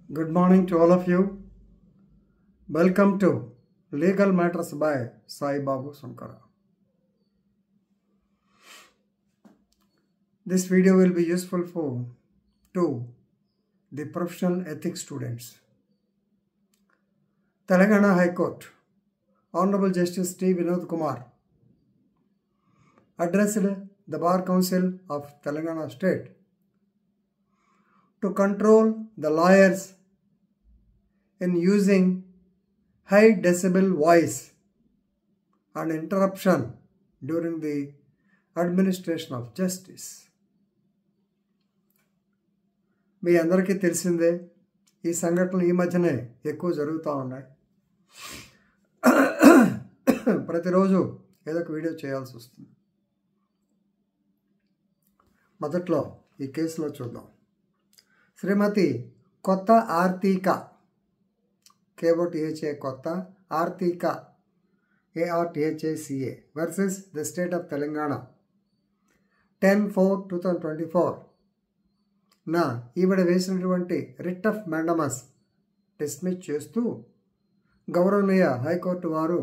Good morning to all of you. Welcome to Legal Matters by Sai Babu Sankara. This video will be useful to the professional ethics students. Telangana High Court, Honorable Justice T. Vinod Kumar addressed the Bar Council of Telangana State to control the lawyers in using high decibel voice and interruption during the administration of justice. మీ అందరికీ తెలిసిందే, ఈ సంఘటనలు ఈ మధ్యనే ఎక్కువ జరుగుతూ ఉన్నాయి. ప్రతిరోజు ఏదో ఒక వీడియో చేయాల్సి వస్తుంది. మొదట్లో ఈ కేసులో చూద్దాం. శ్రీమతి కొత్త ఆర్తిక, KOTHA కొత్త ఆర్తిక ARTHACA versus the state of Telangana 10/4/2024 నా ఈవిడ వేసినటువంటి రిట్ ఆఫ్ మ్యాండమస్ డిస్మిస్ చేస్తూ గౌరవనీయ హైకోర్టు వారు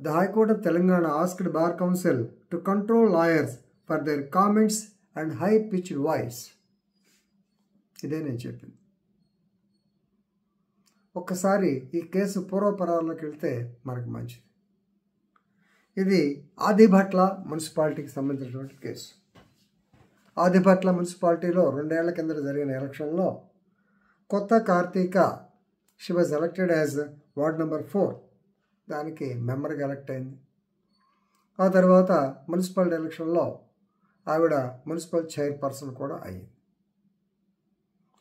the High Court of Telangana asked Bar Council to control lawyers for their comments and high-pitched voice. ఇదే నేను చెప్పింది. ఒక్కసారి ఈ కేసు పూర్వపరాల్లోకి వెళ్తే మనకు మంచిది. ఇది ఆదిభట్ల మున్సిపాలిటీకి సంబంధించినటువంటి కేసు. ఆదిభట్ల మున్సిపాలిటీలో 2 ఏళ్ల కింద జరిగిన ఎలక్షన్లో కొత్త Karthika she was elected as ward number 4, దానికి మెంబర్గా ఎలక్ట్ అయింది. ఆ తర్వాత మున్సిపల్ ఎలక్షన్లో ఆవిడ మున్సిపల్ చైర్పర్సన్ కూడా అయ్యింది.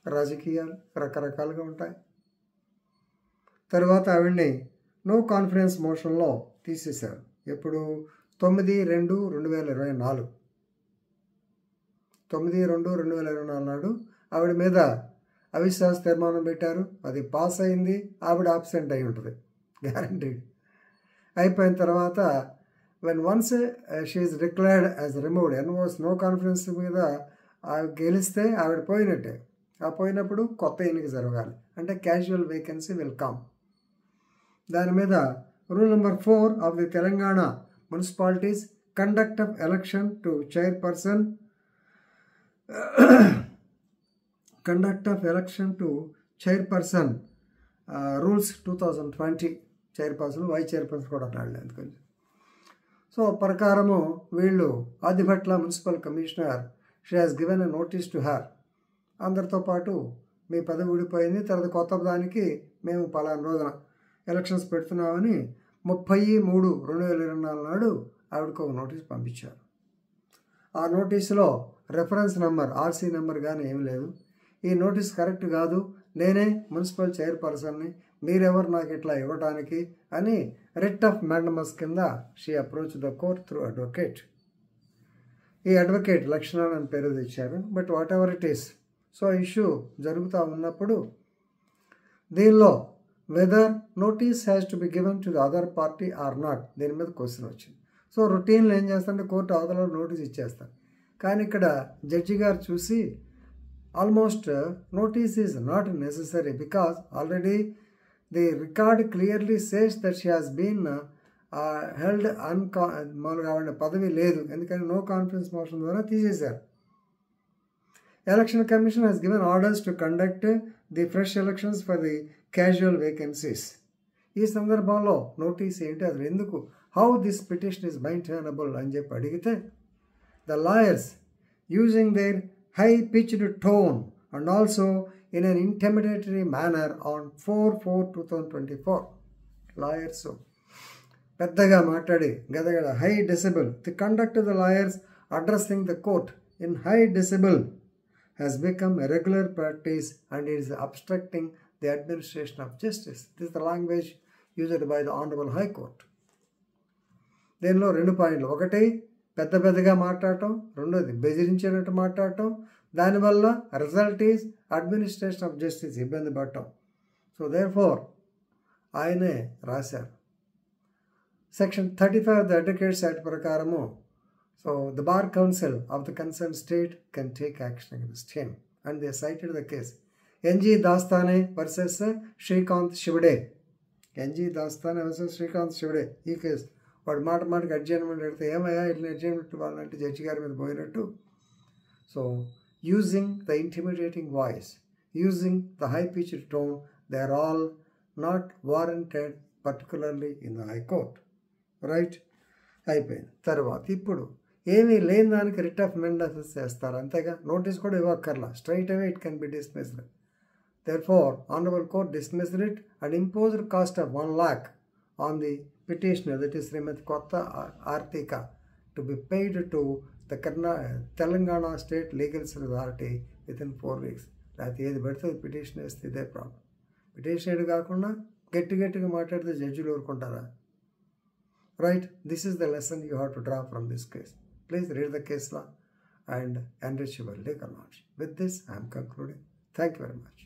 రాజకీయాలు రకరకాలుగా ఉంటాయి. తర్వాత ఆవిడ్ని నో కాన్ఫిడెన్స్ మోషన్లో తీసేశారు. ఎప్పుడు 9/2/2024 9/2/2024 నాడు ఆవిడ మీద అవిశ్వాస తీర్మానం పెట్టారు. అది పాస్ అయింది. ఆవిడ ఆబ్సెంట్ అయి ఉంటుంది, గ్యారంటీ. అయిపోయిన తర్వాత once she is declared as removed, no confidence మీద గెలిస్తే ఆవిడ పోయినట్టే. ఆ పోయినప్పుడు కొత్త ఎన్నిక జరగాలి, అంటే క్యాజువల్ వేకెన్సీ విల్ కమ్. దాని మీద rule number 4 of the Telangana municipalities conduct of election to chairperson rules 2020 chairperson, vice chairperson కూడా రాలేదు అందుకని. సో ప్రకారము వీళ్ళు Adibhatla municipal commissioner she has given a notice to her, అందరితో పాటు మీ పదవి ఊడిపోయింది, తర్వాత కొత్త దానికి మేము పలానా రోజున ఎలక్షన్స్ పెడుతున్నామని 30/3/2024 నాడు ఆవిడకు ఒక నోటీస్ పంపించారు. ఆ నోటీసులో రెఫరెన్స్ నెంబర్, RC నెంబర్ కానీ ఏం లేదు. ఈ నోటీస్ కరెక్ట్ కాదు, నేనే మున్సిపల్ చైర్పర్సన్ని, మీరెవరు నాకు ఇట్లా ఇవ్వడానికి అని రిట్ ఆఫ్ మ్యాండమస్ కింద she approach the court through advocate. ఈ అడ్వకేట్ లక్షణాన్ని అని పేరు తెచ్చారు. But whatever it is, so issue జరుగుతూ ఉన్నప్పుడు దీనిలో whether notice has to be given to the other party or not, దీని మీద క్వశ్చన్ వచ్చింది. సో రొటీన్లో ఏం చేస్తారంటే కోర్టు అవతల నోటీస్ ఇచ్చేస్తారు. కానీ ఇక్కడ జడ్జి గారు చూసి almost notice is not necessary because already the record clearly says that she has been held మామూలుగా ఆవిడ పదవి లేదు, ఎందుకని నో కాన్ఫిడెన్స్ మోషన్ ద్వారా తీసేశారు. Election commission has given orders to conduct the fresh elections for the casual vacancies. ఈ సందర్భంలో notice ఏంటి, అసలు ఎందుకు, how this petition is maintainable అని చెప్పి అడిగితే the lawyers using their high pitched tone and also in an intimidatory manner on 4/4/2024 lawyers పెద్దగా మాట్లాడి గదగడ high decibel, the conduct of the lawyers addressing the court in high decibel has become a regular practice and is obstructing the administration of justice. This is the language used by the Honorable High Court. దీనిలో 2 పాయింట్లు, ఒకటి పెద్దగా మాట్లాడటం, రెండోది బెదిరించినట్టు మాట్లాడటం, దానివల్ల result is administration of justice ఇబ్బంది పడటం. సో దేర్ఫోర్ ఆయనే రాశారు. Section 35 of the advocates act ప్రకారము So the Bar Council of the concerned state can take action against him. and they cited the case. N.G. Dastane versus Srikanth Shivade. N.G. Dastane versus Srikanth Shivade. ఈ case వాడు మాటకి adjournment పెడితే ఏమయ్యా ఇట్లా adjournment వాళ్ళంటే judge గారి మీద పోయినట్టు. So using the intimidating voice, using the high pitched tone, they are all not warranted particularly in the high court. Right, అయిపోయింది. తర్వాత ఇప్పుడు ఏమీ లేని దానికి రిట్ ఆఫ్ మెండస్ చేస్తారు, అంతేగా. నోటీస్ కూడా ఇవ్వక్కర్లా, straight away it can be dismissed. Therefore, Honorable Court dismissed it and imposed cost of 1 lakh on the petitioner, that is Srimati Kotta Artika, to be paid to the Telangana State Legal Service Authority within 4 weeks. That ఏది పెడితే petition వేస్తే ఇదే problem. Petition ఏడు కాకుండా గట్టిగా మాట్లాడితే జడ్జిలు ఊరుకుంటారా? Right, this is the lesson you have to draw from this case. Please read the case law and enrich your legal knowledge. With this, I am concluding. Thank you very much.